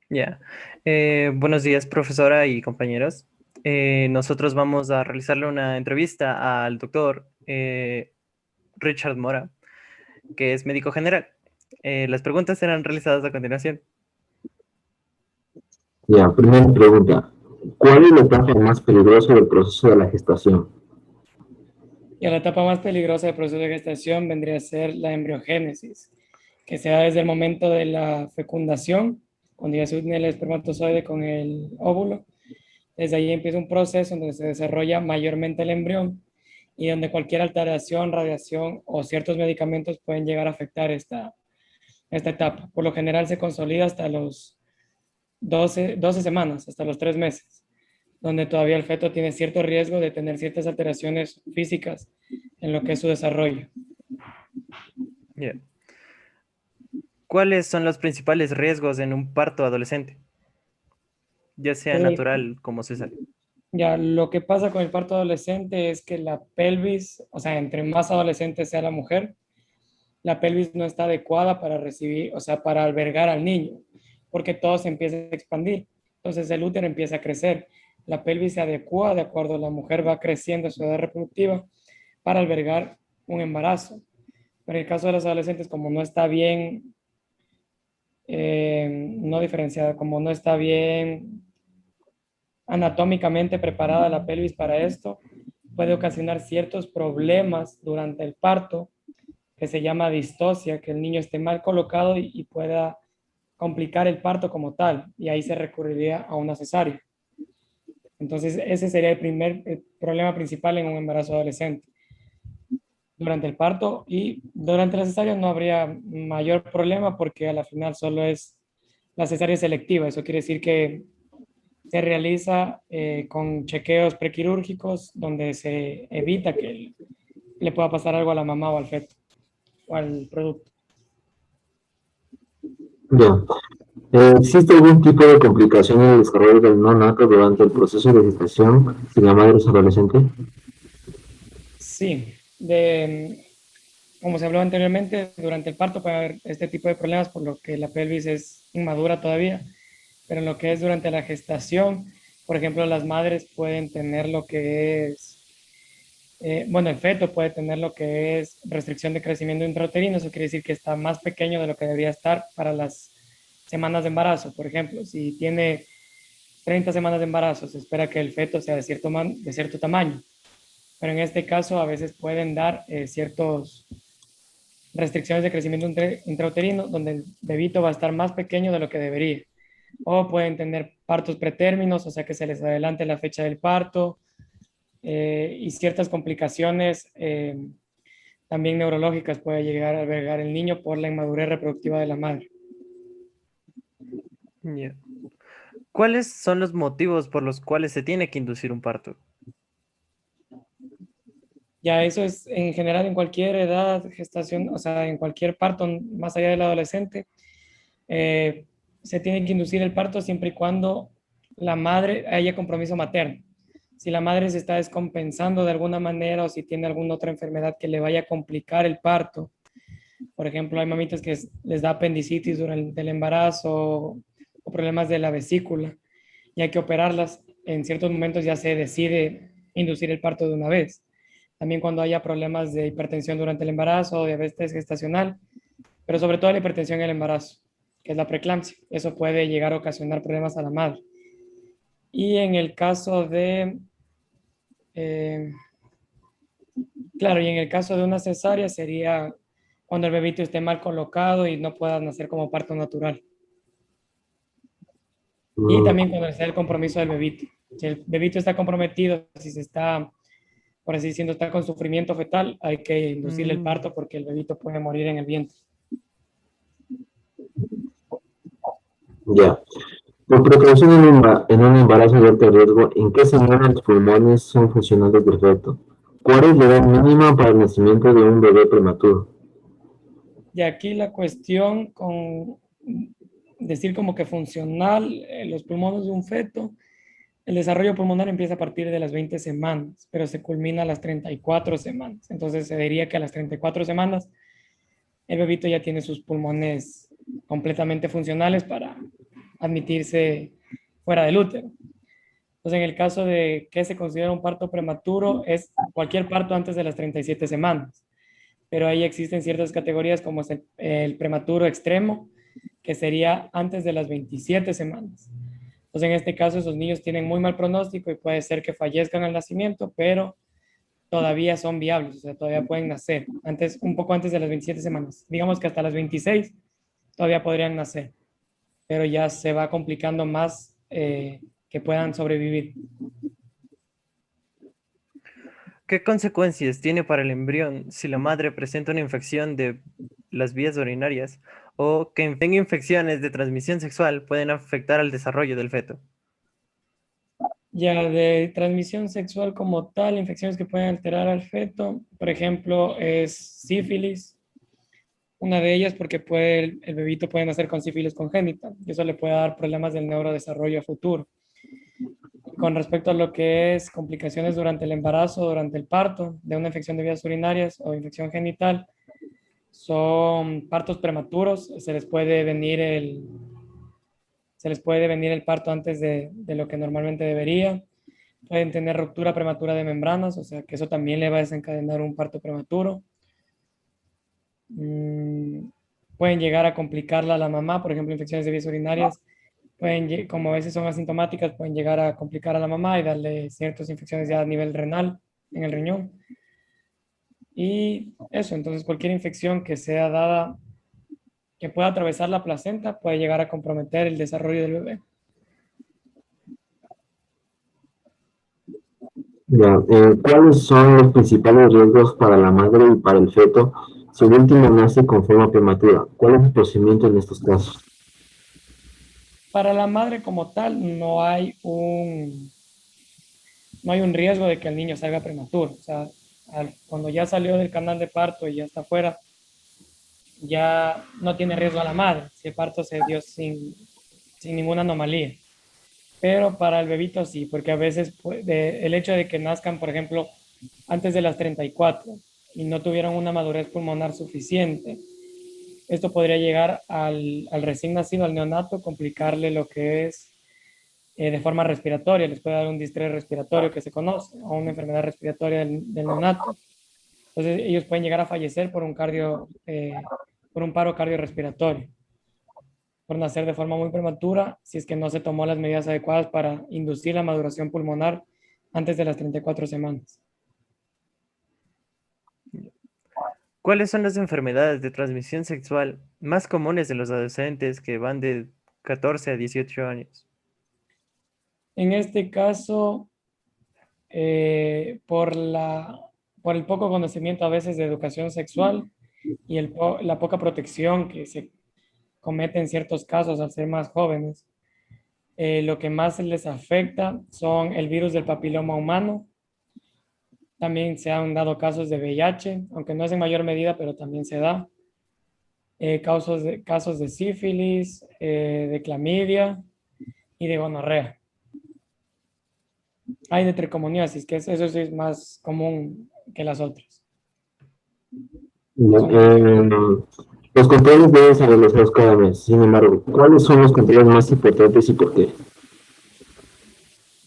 Ya. Buenos días, profesora y compañeros. Nosotros vamos a realizarle una entrevista al doctor Richard Mora, que es médico general. Las preguntas serán realizadas a continuación. Ya, primera pregunta. ¿Cuál es la etapa más peligrosa del proceso de la gestación? Y la etapa más peligrosa del proceso de gestación vendría a ser la embriogénesis, que se da desde el momento de la fecundación, cuando ya se une el espermatozoide con el óvulo. Desde ahí empieza un proceso donde se desarrolla mayormente el embrión y donde cualquier alteración, radiación o ciertos medicamentos pueden llegar a afectar esta etapa. Por lo general se consolida hasta los 12 semanas, hasta los 3 meses, donde todavía el feto tiene cierto riesgo de tener ciertas alteraciones físicas en lo que es su desarrollo. Ya. ¿Cuáles son los principales riesgos en un parto adolescente, ya sea Pues natural como cesárea? ya lo que pasa con el parto adolescente es que la pelvis, o sea, entre más adolescente sea la mujer, la pelvis no está adecuada para recibir, o sea, para albergar al niño, porque todo se empieza a expandir. Entonces el útero empieza a crecer. La pelvis se adecua de acuerdo, la mujer va creciendo a su edad reproductiva para albergar un embarazo. Pero en el caso de los adolescentes, como no está bien, no diferenciada, como no está bien anatómicamente preparada la pelvis para esto, puede ocasionar ciertos problemas durante el parto que se llama distocia, que el niño esté mal colocado y pueda complicar el parto como tal, y ahí se recurriría a una cesárea. Entonces, ese sería el problema principal en un embarazo adolescente. Durante el parto y durante la cesárea no habría mayor problema porque a la final solo es la cesárea selectiva. Eso quiere decir que se realiza con chequeos prequirúrgicos donde se evita que le pueda pasar algo a la mamá o al feto o al producto. Ya. ¿Existe algún tipo de complicación en el desarrollo del neonato durante el proceso de gestación si la madre es adolescente? Sí, como se habló anteriormente, durante el parto puede haber este tipo de problemas por lo que la pelvis es inmadura todavía, pero en lo que es durante la gestación, por ejemplo, las madres pueden tener lo que es, bueno, el feto puede tener lo que es restricción de crecimiento intrauterino, eso quiere decir que está más pequeño de lo que debería estar para las semanas de embarazo. Por ejemplo, si tiene 30 semanas de embarazo, se espera que el feto sea de cierto tamaño, pero en este caso a veces pueden dar ciertos restricciones de crecimiento intrauterino, donde el bebito va a estar más pequeño de lo que debería. O pueden tener partos pretérminos, o sea que se les adelante la fecha del parto, y ciertas complicaciones también neurológicas puede llegar a albergar el niño por la inmadurez reproductiva de la madre. Ya. ¿Cuáles son los motivos por los cuales se tiene que inducir un parto? Ya eso es en general en cualquier edad, gestación, o sea, en cualquier parto, más allá del adolescente, eh, se tiene que inducir el parto siempre y cuando la madre haya compromiso materno. Si la madre se está descompensando de alguna manera o si tiene alguna otra enfermedad que le vaya a complicar el parto, por ejemplo, hay mamitas que les da apendicitis durante el embarazo o problemas de la vesícula y hay que operarlas, en ciertos momentos ya se decide inducir el parto de una vez. También cuando haya problemas de hipertensión durante el embarazo o diabetes gestacional, pero sobre todo la hipertensión en el embarazo, que es la preeclampsia. Eso puede llegar a ocasionar problemas a la madre. Y en el caso de, eh, claro, y en el caso de una cesárea sería cuando el bebito esté mal colocado y no pueda nacer como parto natural. Y Mm, también cuando sea el compromiso del bebito. Si el bebito está comprometido, si se está, por así diciendo, está con sufrimiento fetal, hay que inducirle el Mm, parto porque el bebito puede morir en el vientre. ya. Por precaución en un embarazo de alto riesgo, ¿en qué semana los pulmones son funcionales perfectos? ¿Cuál es la edad mínima para el nacimiento de un bebé prematuro? Y aquí la cuestión con decir como que funcional, los pulmones de un feto, el desarrollo pulmonar empieza a partir de las 20 semanas, pero se culmina a las 34 semanas. Entonces se diría que a las 34 semanas el bebito ya tiene sus pulmones completamente funcionales admitirse fuera del útero. Entonces, en el caso de que se considera un parto prematuro, es cualquier parto antes de las 37 semanas. Pero ahí existen ciertas categorías como es el prematuro extremo, que sería antes de las 27 semanas. Entonces, en este caso, esos niños tienen muy mal pronóstico y puede ser que fallezcan al nacimiento, pero todavía son viables, o sea, todavía pueden nacer, antes, un poco antes de las 27 semanas. Digamos que hasta las 26 todavía podrían nacer, pero ya se va complicando más que puedan sobrevivir. ¿Qué consecuencias tiene para el embrión si la madre presenta una infección de las vías urinarias o que tenga infecciones de transmisión sexual pueden afectar al desarrollo del feto? Ya de transmisión sexual como tal, infecciones que pueden alterar al feto, por ejemplo, es sífilis, una de ellas porque el bebito puede nacer con sífilis congénita y eso le puede dar problemas del neurodesarrollo a futuro. Con respecto a lo que es complicaciones durante el embarazo, durante el parto de una infección de vías urinarias o infección genital, son partos prematuros, se les puede venir el parto antes de lo que normalmente debería. Pueden tener ruptura prematura de membranas, o sea que eso también le va a desencadenar un parto prematuro. Pueden llegar a complicarla a la mamá, por ejemplo, infecciones de vías urinarias, como a veces son asintomáticas, pueden llegar a complicar a la mamá y darle ciertas infecciones ya a nivel renal, en el riñón. Y eso, entonces cualquier infección que sea dada, que pueda atravesar la placenta, puede llegar a comprometer el desarrollo del bebé. Ya, ¿cuáles son los principales riesgos para la madre y para el feto si el último nace con forma prematura? ¿Cuál es el procedimiento en estos casos? Para la madre como tal, no hay un riesgo de que el niño salga prematuro. O sea, cuando ya salió del canal de parto y ya está afuera, ya no tiene riesgo a la madre si el parto se dio sin ninguna anomalía. Pero para el bebito sí, porque a veces el hecho de que nazcan, por ejemplo, antes de las 34 y no tuvieron una madurez pulmonar suficiente, esto podría llegar al recién nacido, al neonato, complicarle lo que es de forma respiratoria, les puede dar un distrés respiratorio que se conoce, o una enfermedad respiratoria del neonato. Entonces ellos pueden llegar a fallecer por un paro cardiorrespiratorio, por nacer de forma muy prematura, si es que no se tomó las medidas adecuadas para inducir la maduración pulmonar antes de las 34 semanas. ¿Cuáles son las enfermedades de transmisión sexual más comunes de los adolescentes que van de 14 a 18 años? En este caso, por por el poco conocimiento a veces de educación sexual y la poca protección que se comete en ciertos casos al ser más jóvenes, lo que más les afecta son el virus del papiloma humano. También se han dado casos de VIH, aunque no es en mayor medida, pero también se da. Casos de sífilis, de clamidia y de gonorrea. Hay de tricomoniesis, que eso sí es más común que las otras. Ya, Son infecciones. los controles deben ser realizados cada mes. Sin embargo, ¿cuáles son los controles más importantes y por qué?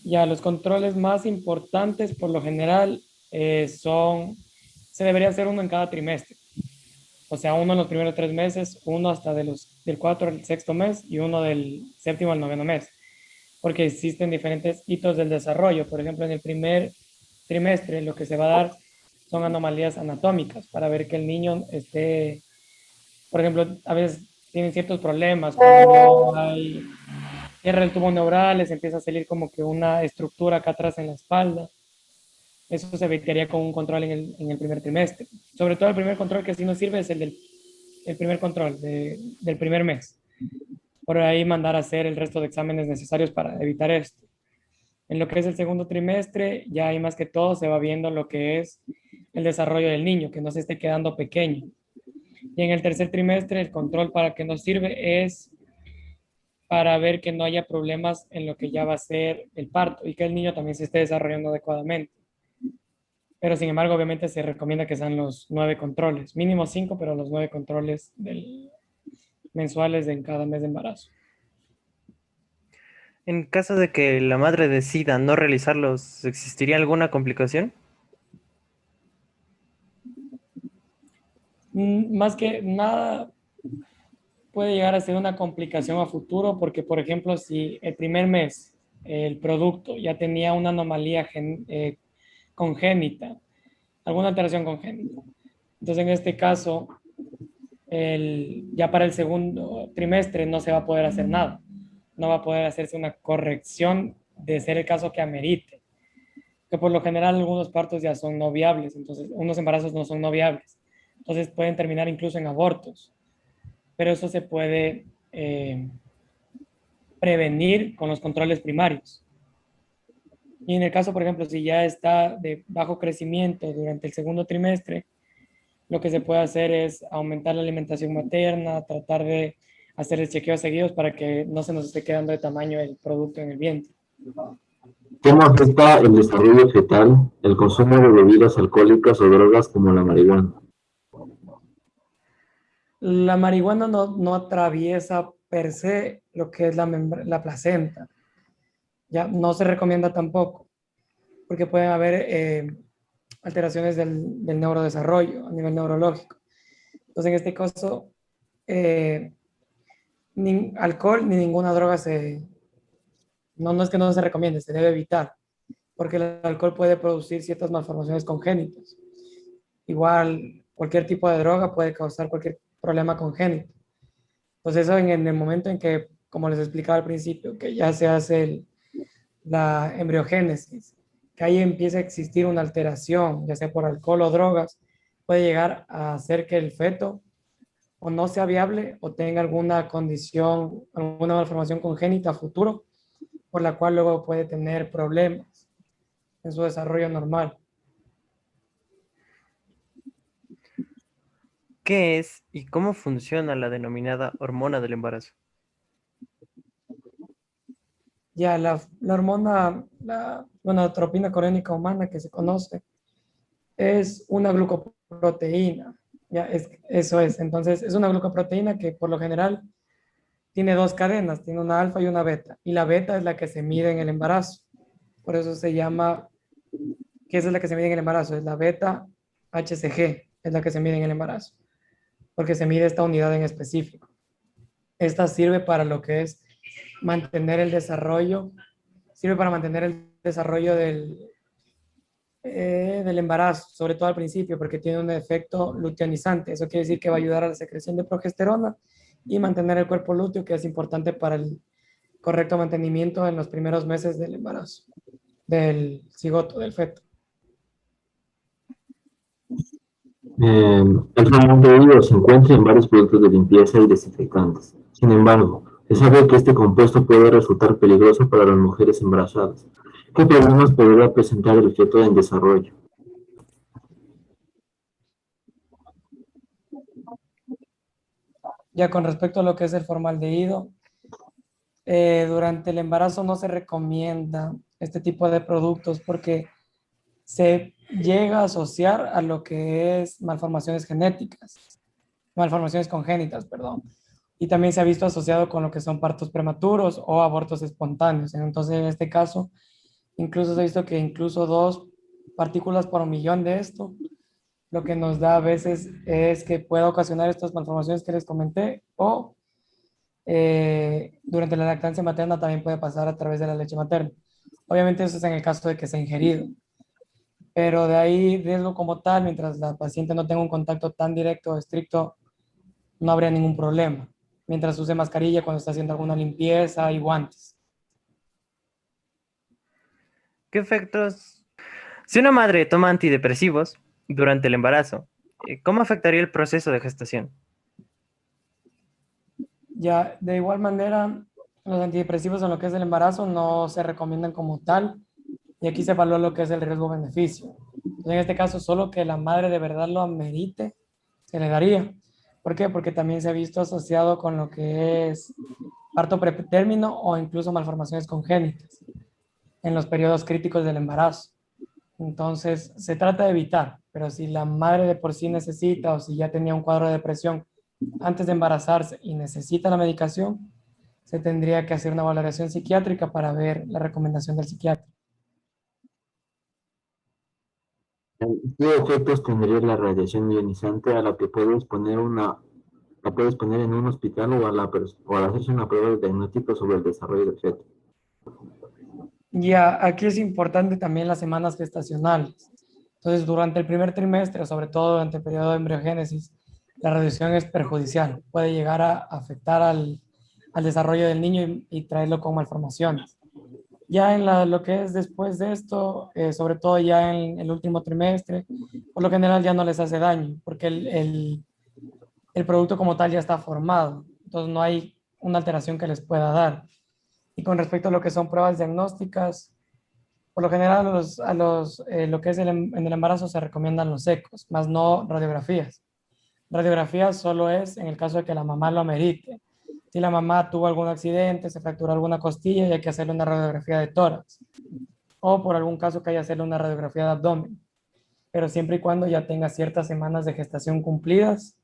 Ya los controles más importantes por lo general se debería hacer uno en cada trimestre. O sea, uno en los primeros 3 meses, uno hasta del 4 al sexto mes y uno del séptimo al noveno mes. Porque existen diferentes hitos del desarrollo. Por ejemplo, en el primer trimestre lo que se va a dar son anomalías anatómicas para ver que el niño esté, por ejemplo, a veces tienen ciertos problemas, cuando no hay cierre del tubo neural, les empieza a salir como que una estructura acá atrás en la espalda. Eso se evitaría con un control en el primer trimestre. Sobre todo el primer control que sí nos sirve es el primer control del primer mes. Por ahí mandar a hacer el resto de exámenes necesarios para evitar esto. En lo que es el segundo trimestre, ya hay más que todo se va viendo lo que es el desarrollo del niño, que no se esté quedando pequeño. Y en el tercer trimestre, el control para que nos sirve es para ver que no haya problemas en lo que ya va a ser el parto y que el niño también se esté desarrollando adecuadamente. Pero sin embargo, obviamente se recomienda que sean los 9 controles, mínimo 5, pero los 9 controles mensuales en cada mes de embarazo. En caso de que la madre decida no realizarlos, ¿existiría alguna complicación? Más que nada puede llegar a ser una complicación a futuro porque, por ejemplo, si el primer mes el producto ya tenía una anomalía congénita, alguna alteración congénita, entonces en este caso, ya para el segundo trimestre no se va a poder hacer nada, no va a poder hacerse una corrección de ser el caso que amerite, que por lo general algunos partos ya son no viables, entonces unos embarazos no son no viables, entonces pueden terminar incluso en abortos, pero eso se puede prevenir con los controles primarios. Y en el caso, por ejemplo, si ya está de bajo crecimiento durante el segundo trimestre, lo que se puede hacer es aumentar la alimentación materna, tratar de hacer chequeos seguidos para que no se nos esté quedando de tamaño el producto en el vientre. ¿Cómo afecta el desarrollo fetal el consumo de bebidas alcohólicas o drogas como la marihuana? La marihuana no atraviesa per se lo que es la placenta. Ya no se recomienda tampoco, porque pueden haber alteraciones del neurodesarrollo a nivel neurológico. Entonces, en este caso, ni alcohol ni ninguna droga no es que no se recomiende, se debe evitar, porque el alcohol puede producir ciertas malformaciones congénitas. Igual, cualquier tipo de droga puede causar cualquier problema congénito. Entonces, eso en el momento en que, como les explicaba al principio, que ya se hace la embriogénesis, que ahí empieza a existir una alteración, ya sea por alcohol o drogas, puede llegar a hacer que el feto o no sea viable o tenga alguna condición, alguna malformación congénita a futuro, por la cual luego puede tener problemas en su desarrollo normal. ¿Qué es y cómo funciona la denominada hormona del embarazo? Ya la hormona, la tropina corénica humana que se conoce, es una glucoproteína. Ya eso es. Entonces, es una glucoproteína que por lo general tiene dos cadenas, tiene una alfa y una beta. Y la beta es la que se mide en el embarazo. Por eso se llama, que esa es la que se mide en el embarazo, es la beta HCG, es la que se mide en el embarazo, porque se mide esta unidad en específico. Esta sirve para lo que es mantener el desarrollo, sirve para mantener el desarrollo del embarazo, sobre todo al principio, porque tiene un efecto luteinizante. Eso quiere decir que va a ayudar a la secreción de progesterona y mantener el cuerpo lúteo, que es importante para el correcto mantenimiento en los primeros meses del embarazo, del cigoto, del feto. El formaldehído se encuentra en varios productos de limpieza y desinfectantes. Sin embargo, se sabe que este compuesto puede resultar peligroso para las mujeres embarazadas. ¿Qué problemas podría presentar el feto en desarrollo? Ya con respecto a lo que es el formaldehído, durante el embarazo no se recomienda este tipo de productos porque se llega a asociar a lo que es malformaciones genéticas, malformaciones congénitas, perdón. Y también se ha visto asociado con lo que son partos prematuros o abortos espontáneos. Entonces, en este caso, incluso se ha visto que incluso 2 partículas por 1.000.000 de esto, lo que nos da a veces es que pueda ocasionar estas malformaciones que les comenté o durante la lactancia materna también puede pasar a través de la leche materna. Obviamente eso es en el caso de que sea ingerido, pero de ahí riesgo como tal, mientras la paciente no tenga un contacto tan directo o estricto, no habría ningún problema, mientras use mascarilla cuando está haciendo alguna limpieza y guantes. ¿Qué efectos? Si una madre toma antidepresivos durante el embarazo, ¿cómo afectaría el proceso de gestación? Ya, de igual manera, los antidepresivos en lo que es el embarazo no se recomiendan como tal, y aquí se evalúa lo que es el riesgo-beneficio. Entonces, en este caso, solo que la madre de verdad lo amerite, se le daría. ¿Por qué? Porque también se ha visto asociado con lo que es parto pretérmino o incluso malformaciones congénitas en los periodos críticos del embarazo. Entonces, se trata de evitar, pero si la madre de por sí necesita o si ya tenía un cuadro de depresión antes de embarazarse y necesita la medicación, se tendría que hacer una valoración psiquiátrica para ver la recomendación del psiquiatra. ¿Qué efectos tendría la radiación ionizante a la que la puedes poner en un hospital o al hacerse una prueba de diagnóstico sobre el desarrollo del feto? Ya, aquí es importante también las semanas gestacionales. Entonces, durante el primer trimestre, sobre todo durante el periodo de embriogénesis, la radiación es perjudicial. Puede llegar a afectar al desarrollo del niño y traerlo con malformaciones. Ya en lo que es después de esto, sobre todo ya en el último trimestre, por lo general ya no les hace daño, porque el producto como tal ya está formado. Entonces, no hay una alteración que les pueda dar. Y con respecto a lo que son pruebas diagnósticas, por lo general lo que es en el embarazo se recomiendan los ecos, más no radiografías. Radiografías solo es en el caso de que la mamá lo amerite. Si la mamá tuvo algún accidente, se fracturó alguna costilla y hay que hacerle una radiografía de tórax. O por algún caso que haya que hacerle una radiografía de abdomen. Pero siempre y cuando ya tenga ciertas semanas de gestación cumplidas,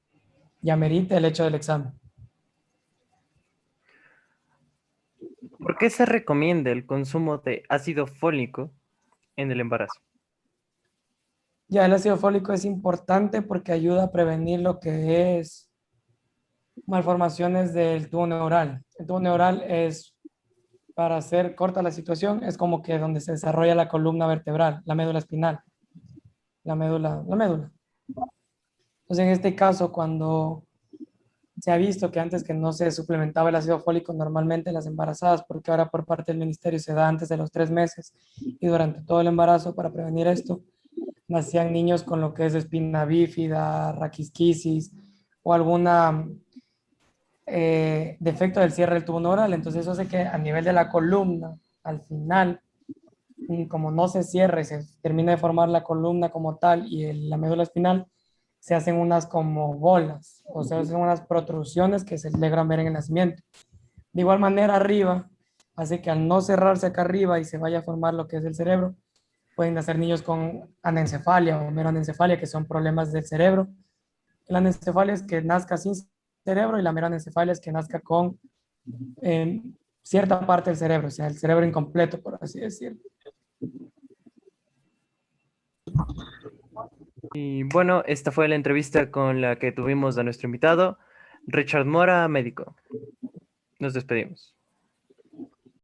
ya merite el hecho del examen. ¿Por qué se recomienda el consumo de ácido fólico en el embarazo? Ya el ácido fólico es importante porque ayuda a prevenir lo que es malformaciones del tubo neural. El tubo neural es, para hacer corta la situación, es como que donde se desarrolla la columna vertebral, la médula espinal, la médula. Entonces, en este caso, cuando se ha visto que antes que no se suplementaba el ácido fólico normalmente en las embarazadas, porque ahora por parte del ministerio se da antes de los 3 meses y durante todo el embarazo para prevenir esto, nacían niños con lo que es espina bífida, raquisquisis o alguna defecto del cierre del tubo neural. Entonces eso hace que a nivel de la columna, al final, como no se cierra y se termina de formar la columna como tal y la médula espinal, se hacen unas como bolas, o se hacen unas protrusiones que se logran ver en el nacimiento. De igual manera, arriba, hace que al no cerrarse acá arriba y se vaya a formar lo que es el cerebro, pueden nacer niños con anencefalia o meroanencefalia, que son problemas del cerebro. La anencefalia es que nazca sin cerebro y la meroanencefalia es que nazca con eh, cierta parte del cerebro, o sea, el cerebro incompleto, por así decirlo. Y bueno, esta fue la entrevista con la que tuvimos a nuestro invitado, Richard Mora, médico. Nos despedimos.